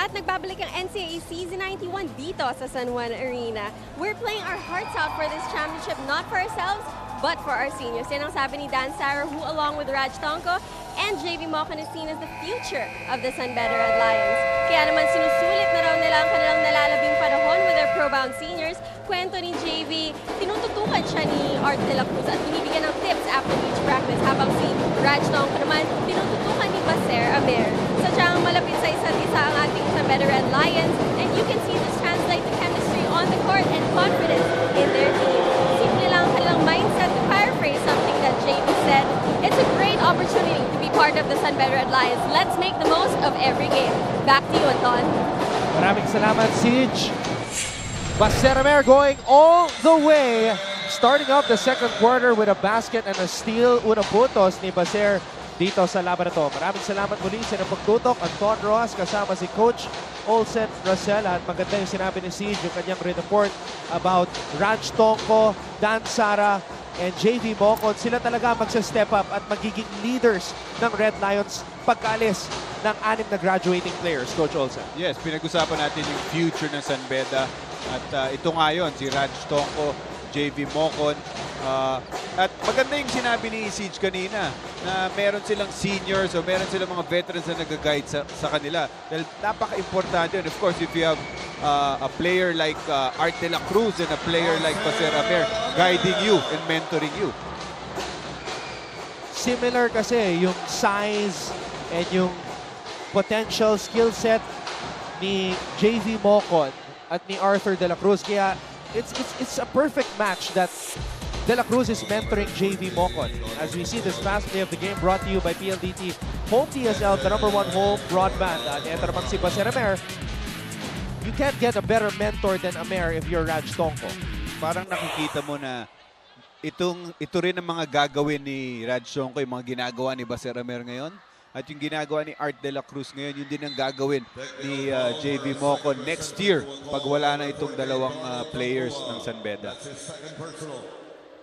At nagbabalik ang NCAA Season 91 dito sa San Juan Arena. We're playing our hearts out for this championship, not for ourselves, but for our seniors. Yan ang sabi ni Dan Sara, who along with Raj Tonko and JV Mocon is seen as the future of the San Beda Red Lions. Kaya naman sinusulit na raw nila ang kanilang nalalabing panahon with their pro-bound seniors. Kwento ni JV, tinututukan siya ni Art de la Cruz at binibigyan ng tips after each practice. Habang si Raj Tonko naman, tinututukan ni Baser Amer. Sadyang malapit sa isa't isa ang ating San Beda Red Lions, and you can see this translate to chemistry on the court and confidence in their team. Simple lang ang kanilang mindset. To paraphrase something that JV said, it's a great opportunity to be part of the San Beda Red Lions. Let's make the most of every game. Back to you, Anton. Maraming salamat, Siege. Baser Amer going all the way. Starting off the second quarter with a basket and a steal. Unang puntos ni Baser dito sa laban na to. Maraming salamat muli sa pagtutok. Anton Rojas kasama si Coach Olsen Rosella. At maganda yung sinabi ni Siege, yung kanyang report about Raj Tonko, Dan Sara, and JV Mocon. Sila talaga magsa-step up at magiging leaders ng Red Lions pagkaalis ng 6 na graduating players, Coach Olsen. Yes, pinag-usapan natin yung future ng San Beda. At ito nga yun, si Raj Tonko, JV Mocon. At maganda yung sinabi ni Siege kanina na meron silang seniors o meron silang mga veterans na nag-guide sa kanila. Dahil napaka-importante yun. Of course, if you have a player like Art de la Cruz and a player like Baser Amer guiding you and mentoring you. Similar kasi yung size and yung potential skill set ni JV Mocon at ni Arthur de la Cruz. Kaya it's a perfect match that De La Cruz is mentoring JV Mocon. As we see this last play of the game brought to you by PLDT Home TSL, the #1 home broadband. At ito naman si Baser Amer. You can't get a better mentor than Amer if you're Raj Tonko. Parang nakikita mo na ito rin ang mga gagawin ni Raj Tonko, yung mga ginagawa ni Baser Amer ngayon. At yung ginagawa ni Art de la Cruz ngayon, yun din ang gagawin ni JV Mocon next year pag wala na itong dalawang players ng San Beda.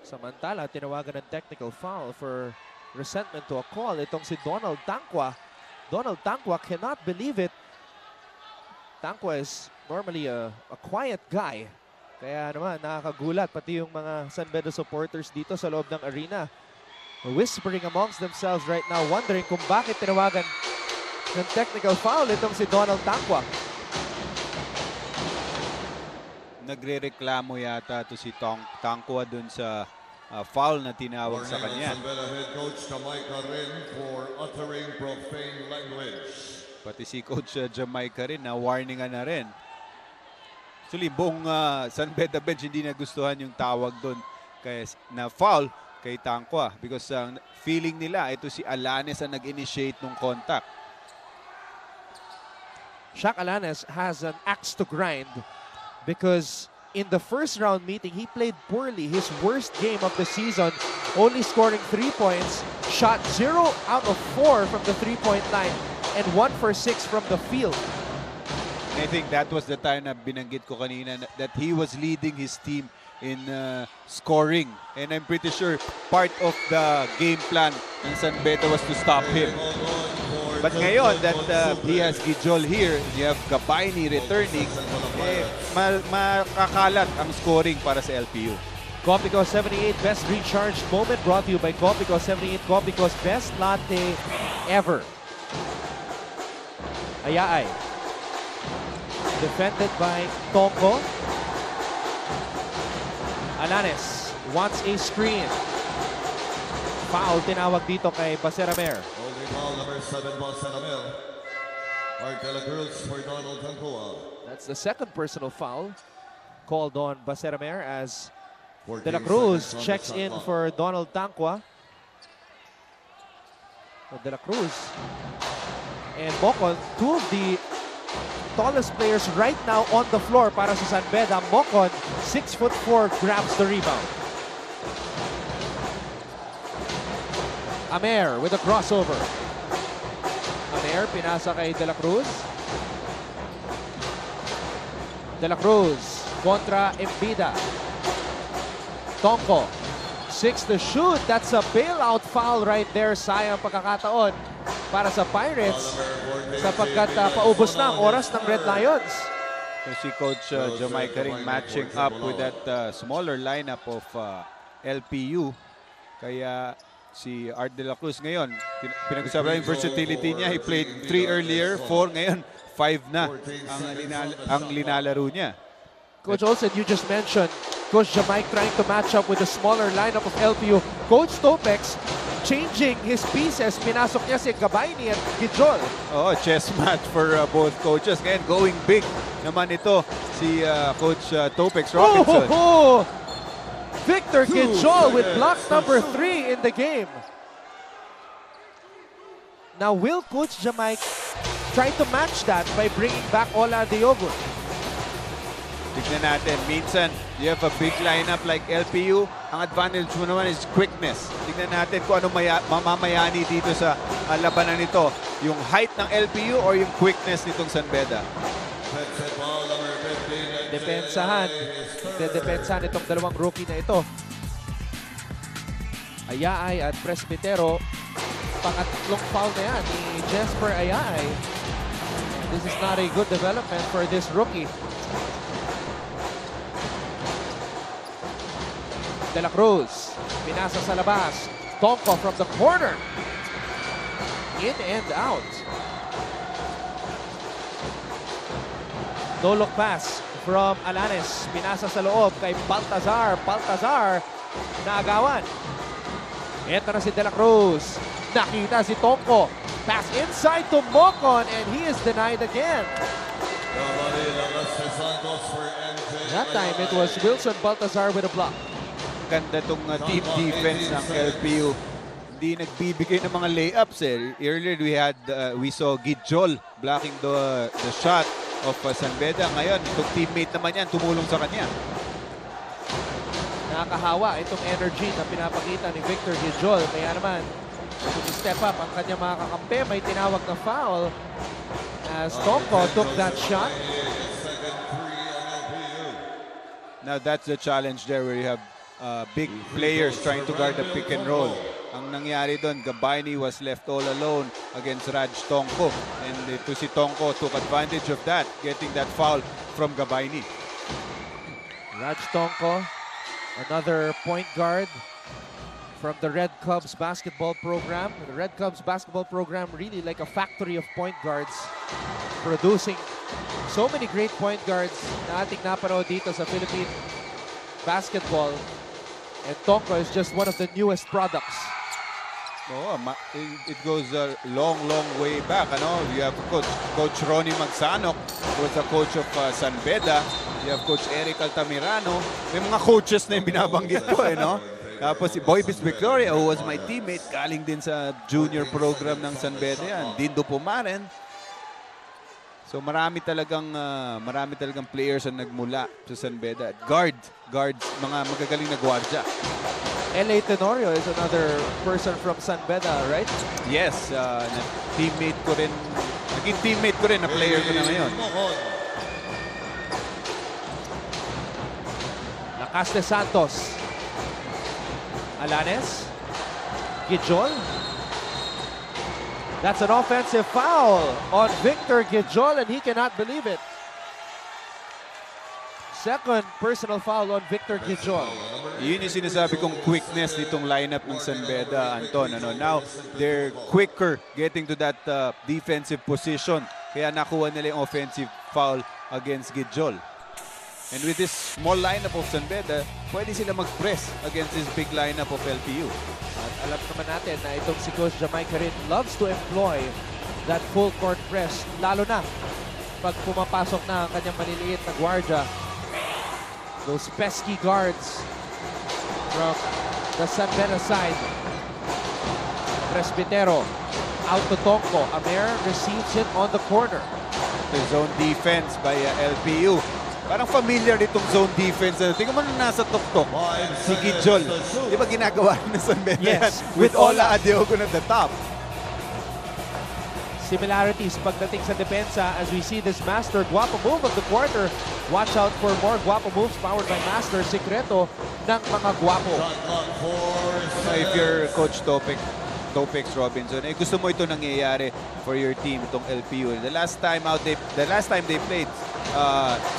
Samantala, tinawagan ng technical foul for resentment to a call. Itong si Donald Tankwa. Donald Tankwa cannot believe it. Tankwa is normally a quiet guy. Kaya naman, nakakagulat pati yung mga San Beda supporters dito sa loob ng arena. Whispering amongst themselves right now, wondering kung bakit tinawagan ng technical foul itong si Donald Tankwa. Nagre-reklamo yata to si Tankwa dun sa foul na tinawag sa kanya. Head coach Jamaica rin for uttering profane language. Pati si Coach Jamaica rin na warningan na rin. Actually, buong San Beda bench hindi nagustuhan yung tawag dun na foul kay Tankwa because feeling nila ito si Alanes ang nag-initiate ng contact. Shaq Alanes has an axe to grind because in the first round meeting, he played poorly. His worst game of the season, only scoring 3 points, shot 0 out of 4 from the three-point line, and 1 for 6 from the field. I think that was the time na binanggit ko kanina that he was leading his team in scoring. And I'm pretty sure part of the game plan ng San Beda was to stop him. But ngayon that he has Gijol here, you have Gabayni returning, makakalat ang scoring para sa LPU. Copico 78 best recharged moment brought to you by Copico 78, Copico's best latte ever. Ayaay. Defended by Tonko. Alanes wants a screen. Foul tinawag dito kay Baser Amer. Holding foul number 7, Baser Amer. Art de la Cruz for Donald Tankwa. That's the second personal foul called on Baser Amer as De La Cruz checks in for Donald Tankwa. De La Cruz and Mocon, two of the tallest players right now on the floor para sa San Beda. Mocon, 6'4", grabs the rebound. Amer with a crossover. Amer, pinasa kay De La Cruz. De La Cruz kontra Beda. Tonko, 6 to shoot. That's a bailout foul right there. Sayang pagkakataon para sa Pirates sapagkat paubos na ang oras ng Red Lions. So si Coach Jamaica ring matching up with that smaller lineup of LPU. Kaya si Art de la Cruz ngayon, pinag-usapan yung versatility niya. He played 3 earlier, 4 ngayon, 5 na ang linalaro niya. Coach Olsen, you just mentioned Coach Jamaica trying to match up with the smaller lineup of LPU. Coach Topex changing his pieces. Pinasok niya si Gabayni at Gijol. Oh, chess match for both coaches. Ngayon, going big naman ito si Coach Topex Robinson. Victor Gijol with block number 3 in the game. Now, will Coach Jamaica try to match that by bringing back Ola Diogo? Tignan natin, minsan you have a big lineup like LPU. Ang advantage mo naman is quickness. Tignan natin kung anong mamamayani dito sa labanan nito. Yung height ng LPU or yung quickness nitong San Beda. Depensahan. Depensahan itong dalawang rookie na ito. Ayaay at Presbitero. Pangatlong foul na yan ni Jesper Ayaay. This is not a good development for this rookie. De la Cruz, pinasa sa labas. Tonko from the corner. In and out. No look pass from Alanes. Pinasa sa loob kay Baltazar. Baltazar, naagawan. Ito na si De La Cruz. Nakita si Tonko. Pass inside to Mocon and he is denied again. That time it was Wilson Baltazar with a block. Ganda tong team defense ng LPU. Hindi nagbibigay ng mga layups eh. Earlier we saw Gijol blocking the shot of San Beda. Ngayon, itong teammate naman yan tumulong sa kanya. Nakakahawa itong energy na pinapakita ni Victor Gijol. Kaya naman, to step up ang kanyang mga kakampi. May tinawag na foul as Tonko took that shot. Now that's the challenge there where you have big players trying to guard the pick and roll. Ang nangyari doon, Gabayni was left all alone against Raj Tonko. And ito si Tonko took advantage of that, getting that foul from Gabayni. Raj Tonko, another point guard from the Red Cubs basketball program. The Red Cubs basketball program really like a factory of point guards, producing so many great point guards na ating napanood dito sa Philippine basketball. And Tonko is just one of the newest products. Oh, it goes a long way back. Ano? You have Coach Ronnie Magsanok, who was the coach of San Beda. You have Coach Eric Altamirano. May mga coaches na yung binabanggit ko, eh, no? Tapos si Boy Bis Victoria, who was my teammate, galing din sa junior program ng San Beda yan. Dindo Pumaren. So marami talagang players ang nagmula sa San Beda. Guards, mga magagaling na gwardiya. L.A. Tenorio is another person from San Beda, right? Yes, naging teammate ko rin na player ko na ngayon. Lakas de Santos. Alanes. Gijol. That's an offensive foul on Victor Gijol, and he cannot believe it. Second personal foul on Victor Gijol. Yun yung sinasabi kong quickness nitong lineup ng San Beda, Anton. Now, they're quicker getting to that defensive position. Kaya nakuha nila yung offensive foul against Gijol. And with this small lineup of San Beda, pwede sila mag-press against this big lineup of LPU. At alam naman natin na itong si Coach Jamaica rin loves to employ that full court press. Lalo na pag pumapasok na ang kanyang maliliit na gwardiya. Those pesky guards from the San Beda side. Presbitero out to Tonko. Amer receives it on the corner. The zone defense by LPU. Parang familiar itong zone defense. Tingnan mo na nasa tuktok. Si Gijol. Di ba ginagawa ng San Beda? Yes, with Ola Adeogun at the top. Similarities pagdating sa depensa as we see this Master Guapo move of the quarter. Watch out for more Guapo moves powered by Master. Sikreto ng mga Guapo. If you're Coach Topic, Topex Robinson. Gusto mo ito nangyayari for your team, itong LPU. The last time they played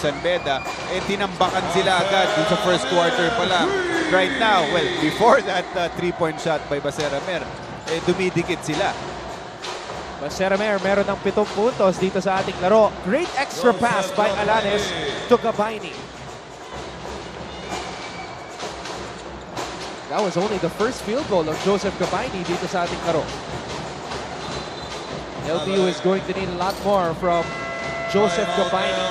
San Beda, tinambakan sila agad dun sa first quarter pa lang. Right now, well, before that 3-point shot by Baseramer, dumidikit sila. Baseramer meron ng 7 puntos dito sa ating laro. Great extra pass by Alanes to Gabayni. That was only the first field goal of Joseph Gabayni dito sa ating laro. LPU is going to need a lot more from Joseph Gabayni.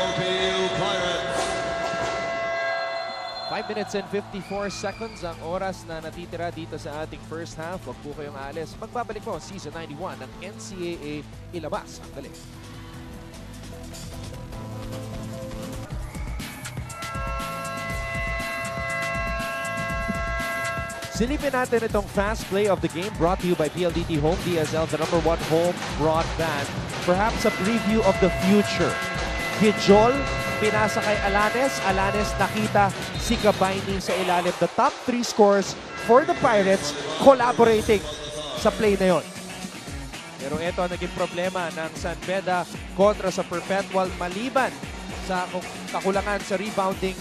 5 minutes and 54 seconds ang oras na natitira dito sa ating first half. Huwag po kayong aalis. Magbabalik po Season 91 ng NCAA. Ilabas ang dali. Silipin natin itong fast play of the game brought to you by PLDT Home DSL, the #1 home broadband. Perhaps a preview of the future. Gijol, pinasa kay Alanes. Alanes nakita si Gabayni sa ilalim. The top 3 scores for the Pirates collaborating sa play na yon. Pero ito ang naging problema ng San Beda kontra sa Perpetual maliban sa kakulangan sa rebounding.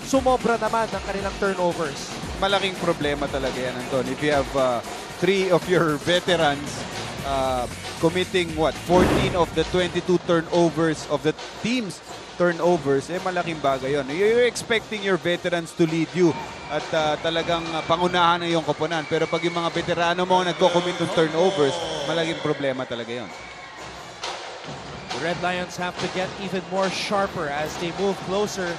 Sumobra naman ng kanilang turnovers. Malaking problema talaga yan, Anton. If you have 3 of your veterans committing 14 of the 22 turnovers of the team's turnovers, malaking bagay yun. You're expecting your veterans to lead you at talagang pangunahan na yung koponan. Pero pag yung mga veterano mo nagko-commit ng turnovers, malaking problema talaga yun. The Red Lions have to get even more sharper as they move closer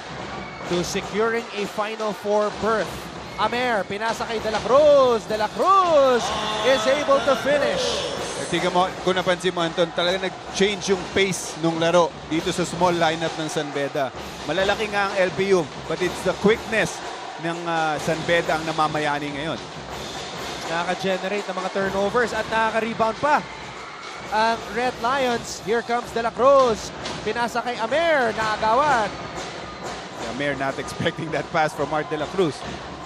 to securing a Final Four berth. Amer, pinasa kay De La Cruz. De La Cruz is able to finish. Tingnan mo, kung napansin mo, Anton, talaga nag-change yung pace ng laro dito sa small lineup ng San Beda. Malalaki nga ang LPU, but it's the quickness ng San Beda ang namamayani ngayon. Nakaka-generate ng mga turnovers at nakaka-rebound pa ang Red Lions. Here comes De La Cruz. Pinasa kay Amer, naagawan. Si Amer not expecting that pass from Art De La Cruz.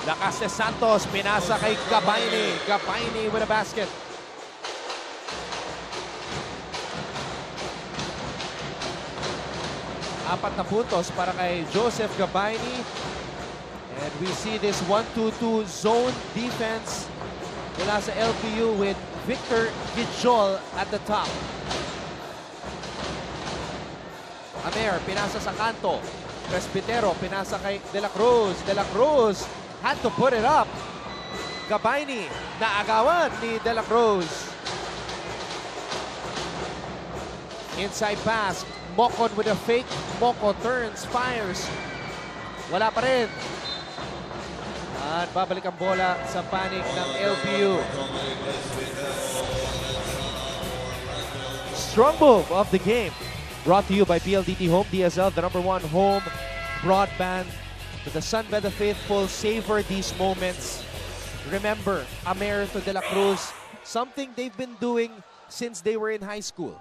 Lakas de Santos, pinasa kay Gabayni. Gabayni with a basket. Apat na puntos para kay Joseph Gabayni. And we see this 1-2-2 zone defense mula sa LPU with Victor Gijol at the top. Amer, pinasa sa kanto. Presbitero, pinasa kay De La Cruz. De La Cruz had to put it up. Gabayni, naagawan ni De La Cruz. Inside pass. Mocon with a fake. Moco turns, fires. Wala pa rin. At babalik ang bola sa panig ng LPU. Strong move of the game. Brought to you by PLDT Home DSL, the #1 home broadband. To the San Beda faithful, savor these moments. Remember, Amer to De La Cruz, something they've been doing since they were in high school.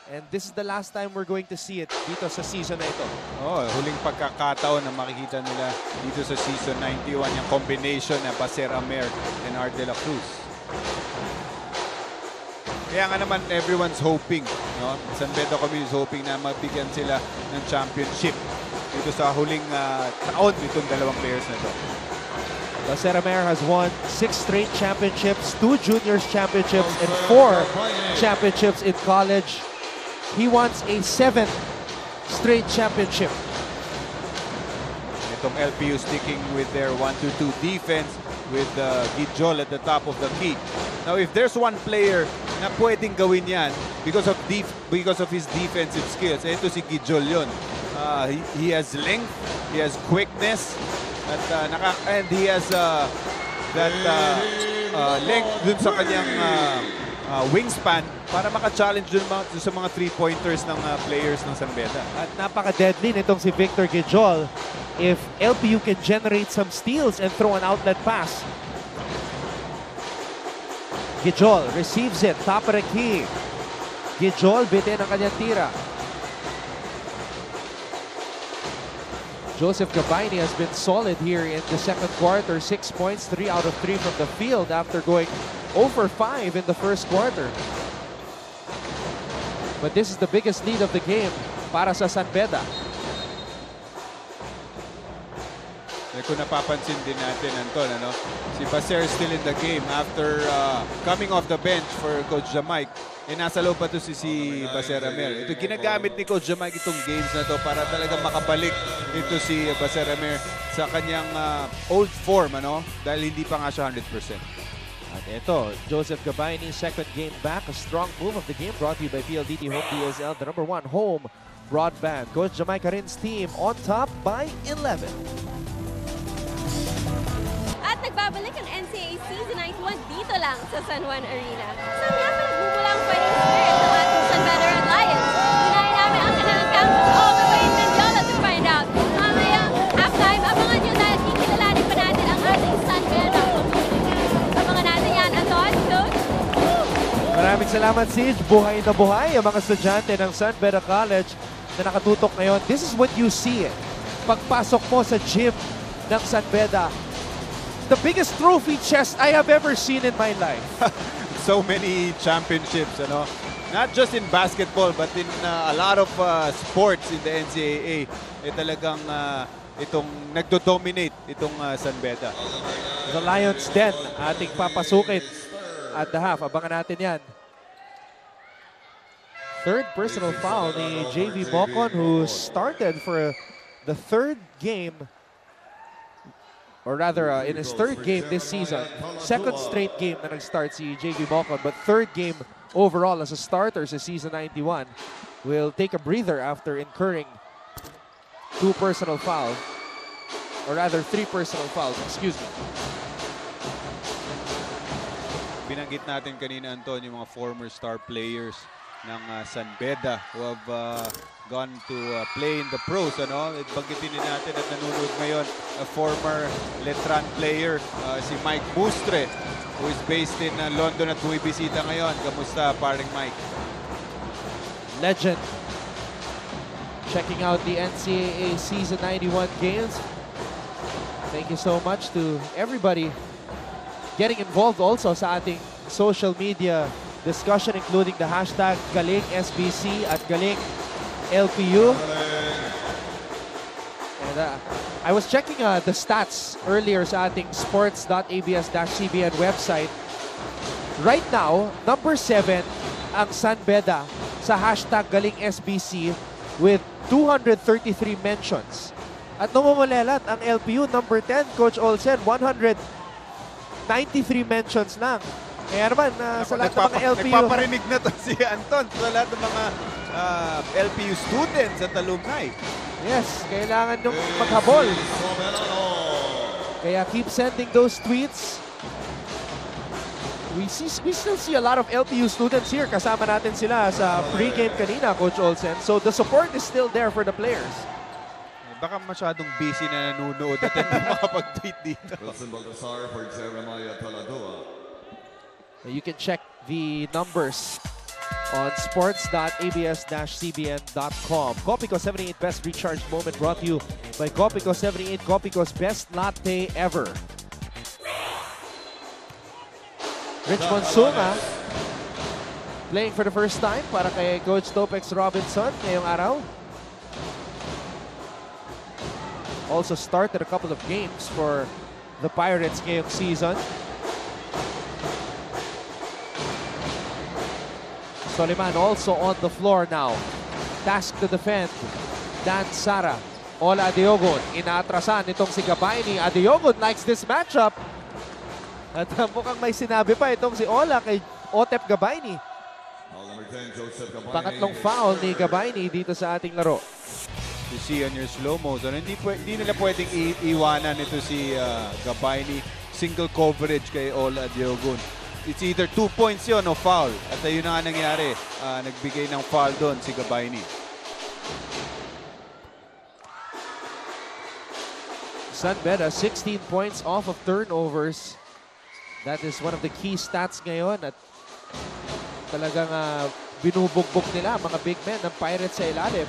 And this is the last time we're going to see it dito sa season na ito. Huling pagkakataon na makikita nila dito sa season 91, yung combination na Baser Amer and Art De La Cruz. Kaya nga naman, everyone's hoping, no? San Beda community is hoping na mabigyan sila ng championship dito sa huling taon nitong dalawang players na ito. Baser Amer has won 6 straight championships, 2 juniors championships, and 4 championships in college. He wants a 7th straight championship. Itong LPU sticking with their 1-2-2 defense with Gijol at the top of the key. Now, if there's one player na pwedeng gawin yan because of his defensive skills, ito si Gijol yun. He has length, he has quickness, and he has that length dun sa kanyang wingspan para maka-challenge dun sa mga 3-pointers ng players ng San Beda. At napaka-deadly nitong si Victor Gijol if LPU can generate some steals and throw an outlet pass. Gijol receives it, top of the key. Gijol bitin ang kanyang tira. Joseph Gabayni has been solid here in the second quarter. 6 points, 3 out of 3 from the field after going 0 for 5 in the first quarter. But this is the biggest lead of the game para sa San Beda. Kung napapansin din natin, Anton, si Baser still in the game after coming off the bench for Coach Jamaic. Nasa loob pa to si Baser Amer. Ito ginagamit ni Coach Jamaic itong games na to para talaga makabalik ito si Baser Amer sa kanyang old form, dahil hindi pa nga siya 100%. At ito, Joseph Gabayni, second game back. A strong move of the game brought to you by PLDT Home DSL, the #1 home broadband. Coach Jamaic Karin's team on top by 11. At nagbabalik ang NCAA Season 91 dito lang sa San Juan Arena. Saan nga ba nagmumulang fighting spirit ng ating San Beda Red Lions? Unahin namin ang kanilang campus all the way in Mendiola to find out. Mamaya, halftime, abangan nyo dahil kikilalanin pa natin ang ating San Beda community. Abangan natin yan, Anton, Coach. Maraming salamat, Siege. Buhay na buhay ang mga estudyante ng San Beda College na nakatutok ngayon. This is what you see. Pagpasok mo sa gym ng San Beda, the biggest trophy chest I have ever seen in my life. So many championships, not just in basketball but in a lot of sports in the NCAA. Talagang itong nagdo-dominate itong San Beda. The Lions den, ating papasukin at the half. Abangan natin yan. Third personal foul ni JV Mocon, who started for the third game, or rather in his third game this season. Second straight game na nag-start si JV Mocon, but third game overall as a starter sa season 91. Will take a breather after incurring 2 personal fouls, or rather 3 personal fouls, excuse me. Binanggit natin kanina, Anton, yung mga former star players ng San Beda who have gone to play in the pros. Banggitin din natin at nanonood ngayon a former Letran player, si Mike Bustre, who is based in London at bumibisita ngayon. Kamusta, paring Mike? Legend. Checking out the NCAA Season 91 games. Thank you so much to everybody getting involved also sa ating social media discussion, including the hashtag Galing SBC at Galing LPU. And I was checking the stats earlier sa ating sports.abs-cbn website. Right now, number 7 ang San Beda sa hashtag Galing SBC with 233 mentions. At namumulelat ang LPU, number 10, Coach Olsen, 193 mentions lang. Kaya naman, sa lahat ng mga LPU... Nagpaparinig na to si Anton sa lahat ng mga LPU students at alumni. Yes, kailangan nung maghabol. Kaya keep sending those tweets. We still see a lot of LPU students here. Kasama natin sila sa pre-game kanina, Coach Olsen. So the support is still there for the players. Baka masyadong busy na nanonood at hindi makapag-tweet dito. You can check the numbers on sports.abs-cbn.com. Copico 78 Best Recharge Moment brought to you by Copico 78, Copico's best latte ever. Rich Monsunga playing for the first time para kay Coach Topex Robinson ngayong araw. Also started a couple of games for the Pirates ngayong season. Soliman also on the floor now. Task to defend. Dan Sara. Ola Adeogun. Inaatrasan itong si Gabayni. Adeogun likes this matchup. At mukhang may sinabi pa itong si Ola kay Otep Gabayni. Pangatlong foul ni Gabayni dito sa ating laro. You see on your slow-mo, hindi nila pwedeng iwanan ito si Gabayni. Single coverage kay Ola Adeogun. It's either 2 points yun o foul. At yun na nga nangyari. Nagbigay ng foul doon si Gabayni. San Beda, 16 points off of turnovers. That is one of the key stats ngayon. At talagang binubugbog nila mga big men ng Pirates sa ilalim.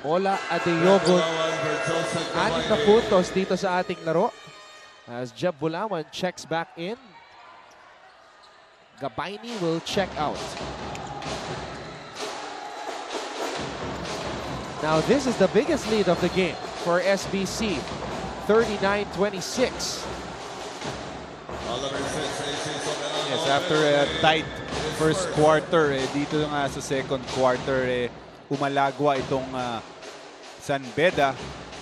Ola Adeyogun. 6 na puntos dito sa ating laro. As Jeb Bulawan checks back in. Gabayni will check out. Now this is the biggest lead of the game for SBC. 39-26. Yes, after a tight first quarter, dito nga sa second quarter, umalagwa itong San Beda.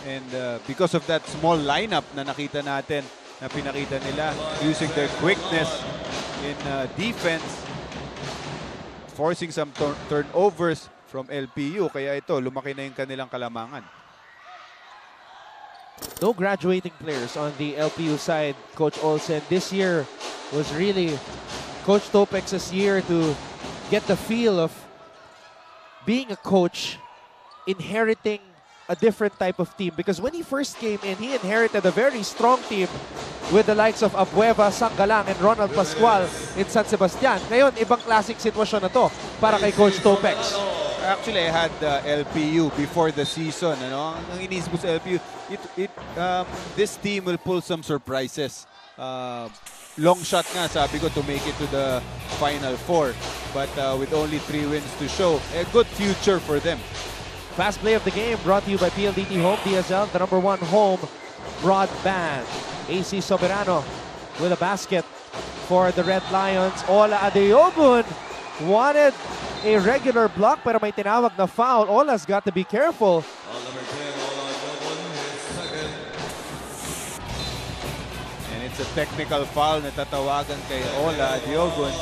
And because of that small lineup na nakita natin, na pinakita nila, using their quickness in defense, forcing some turnovers from LPU. Kaya ito, lumaki na yung kanilang kalamangan. No graduating players on the LPU side, Coach Olsen. This year was really Coach Topex's year to get the feel of being a coach, inheriting a different type of team. Because when he first came in, he inherited a very strong team with the likes of Abueva, Sanggalang, and Ronald Pascual in San Sebastian. Ngayon, ibang classic sitwasyon na to para kay Coach Topex. Actually, I had LPU before the season. Ano? Ang inisip ko sa LPU, this team will pull some surprises. Long shot nga, sabi ko, to make it to the Final Four. But with only 3 wins to show, a good future for them. Fast play of the game brought to you by PLDT Home DSL, the #1 home broadband. AC Soberano with a basket for the Red Lions. Ola Adeyogun wanted a regular block pero may tinawag na foul. Ola's got to be careful. And it's a technical foul na tatawagan kay Ola Adeyogun.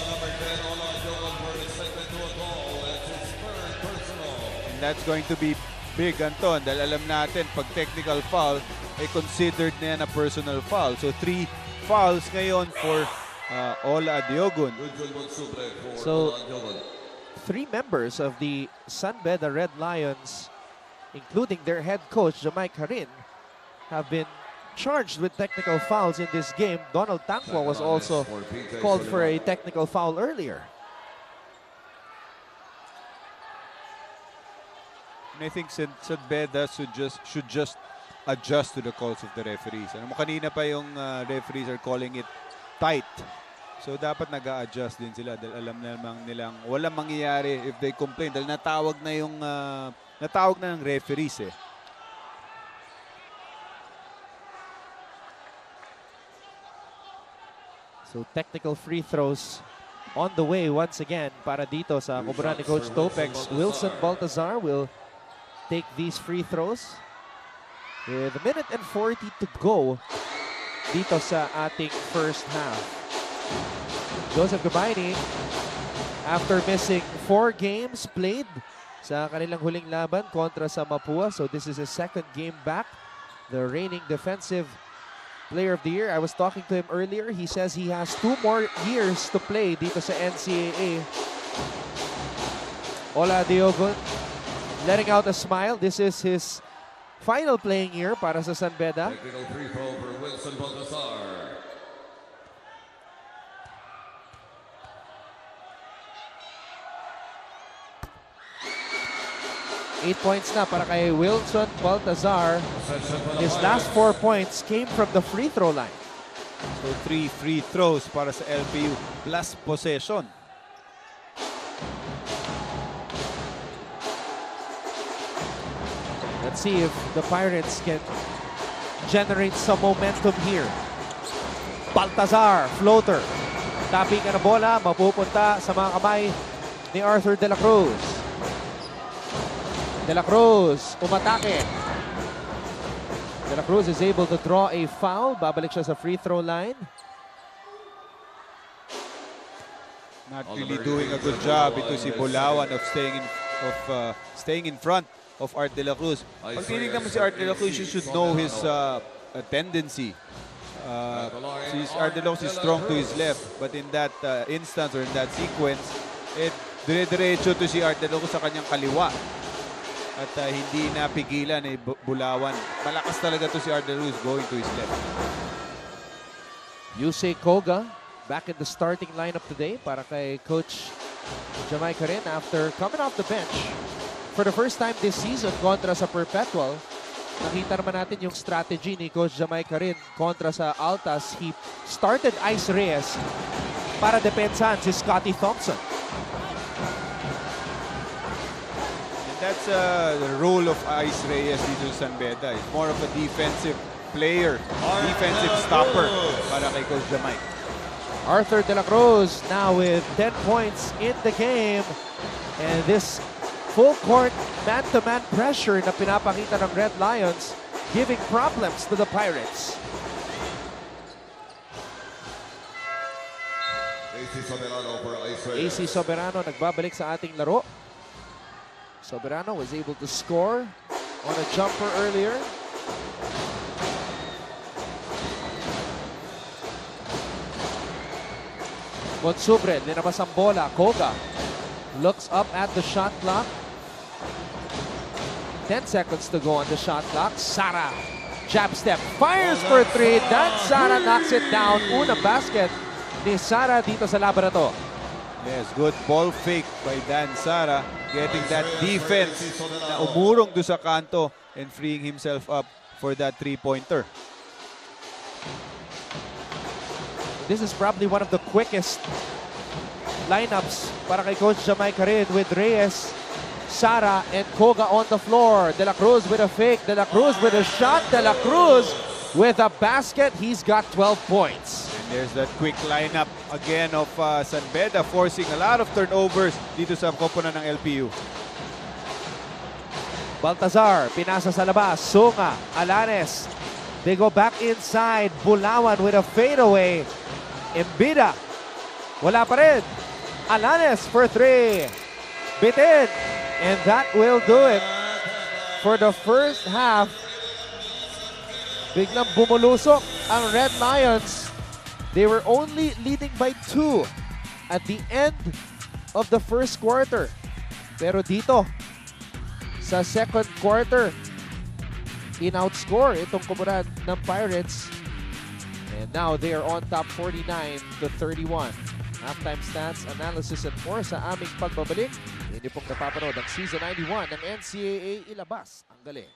And that's going to be big, Anton, dahil alam natin pag technical foul ay considered na yan a personal foul. So 3 fouls ngayon for Ola Adeyogun. So 3 members of the San Beda Red Lions, including their head coach, Jamai Karin, have been charged with technical fouls in this game. Donald Tangwa was also called for a technical foul earlier. And I think San Beda should just adjust to the calls of the referees. Ano mo, kanina pa yung referees are calling it tight. So dapat nag-a-adjust din sila dahil alam namang nilang walang mangyayari if they complain dahil natawag na ng referees eh. So technical free throws on the way once again para dito sa kubra ni Coach Topex. Wilson Baltazar will take these free throws with 1:40 to go dito sa ating first half. Joseph Gabayni, after missing 4 games played sa kanilang huling laban kontra sa Mapua, so this is his 2nd game back. The reigning defensive player of the year. I was talking to him earlier. He says he has 2 more years to play dito sa NCAA. Ola Adeyogun letting out a smile. This is his final playing year para sa San Beda. Technical free throw for Wilson Baltazar. Eight points na para kay Wilson Baltazar. His last 4 points came from the free throw line. So 3 free throws para sa LPU plus possession. Let's see if the Pirates can generate some momentum here. Baltazar, floater. Tapping ka na bola, mapupunta sa mga kamay ni Arthur De La Cruz. De La Cruz, umatake. De La Cruz is able to draw a foul. Babalik siya sa free throw line. Not really doing a good job ito si Bulawan of staying in front of Art De La Cruz. Pag tinignan mo si Art De La Cruz, you should know his tendency. Art De La Cruz is strong to his left, but in that instance or in that sequence, dire-diretso to si Art De La Cruz sa kanyang kaliwa. At hindi napigilan ni Bulawan. Malakas talaga to si Art De La Cruz going to his left. Yusei Koga back in the starting lineup today para kay Coach Jamai Karin after coming off the bench for the first time this season kontra sa Perpetual. Nakita naman natin yung strategy ni Coach Jamaica rin kontra sa Altas. He started Ice Reyes para depensahan si Scotty Thompson. And that's the role of Ice Reyes dito sa San Beda. It's more of a defensive player, defensive stopper para kay Coach Jamaica. Arthur De La Cruz now with 10 points in the game. And this full court man-to-man pressure na pinapakita ng Red Lions giving problems to the Pirates. AC Soberano nagbabalik sa ating laro. Soberano was able to score on a jumper earlier. Monsubre, linabas ang bola. Koga looks up at the shot clock. 10 seconds to go on the shot clock. Sara, jab step, fires for 3. Dan Sara knocks it down. Unang basket ni Sara dito sa laban na to. Yes, good ball fake by Dan Sara. Getting that defense na umurong do sa kanto and freeing himself up for that three-pointer. This is probably one of the quickest lineups para kay Coach Jamaica rin with Reyes, Sara, and Koga on the floor. De La Cruz with a fake. De La Cruz with a shot. De La Cruz with a basket. He's got 12 points. And there's that quick lineup again of San Beda, forcing a lot of turnovers dito sa koponan ng LPU. Baltazar, pinasa sa labas. Sunga, Alanes. They go back inside. Bulawan with a fadeaway. Beda, wala pa rin. Alanes for 3. Bitin. And that will do it for the first half. Biglang bumulusok ang Red Lions. They were only leading by 2 at the end of the first quarter. Pero dito, sa second quarter, in-outscore itong koponan ng Pirates. And now they are on top 49-31. Halftime stats, analysis, and more sa aming pagbabalik. Hindi pong napapanood ang Season 91 ng NCAA. Ilabas ang galing.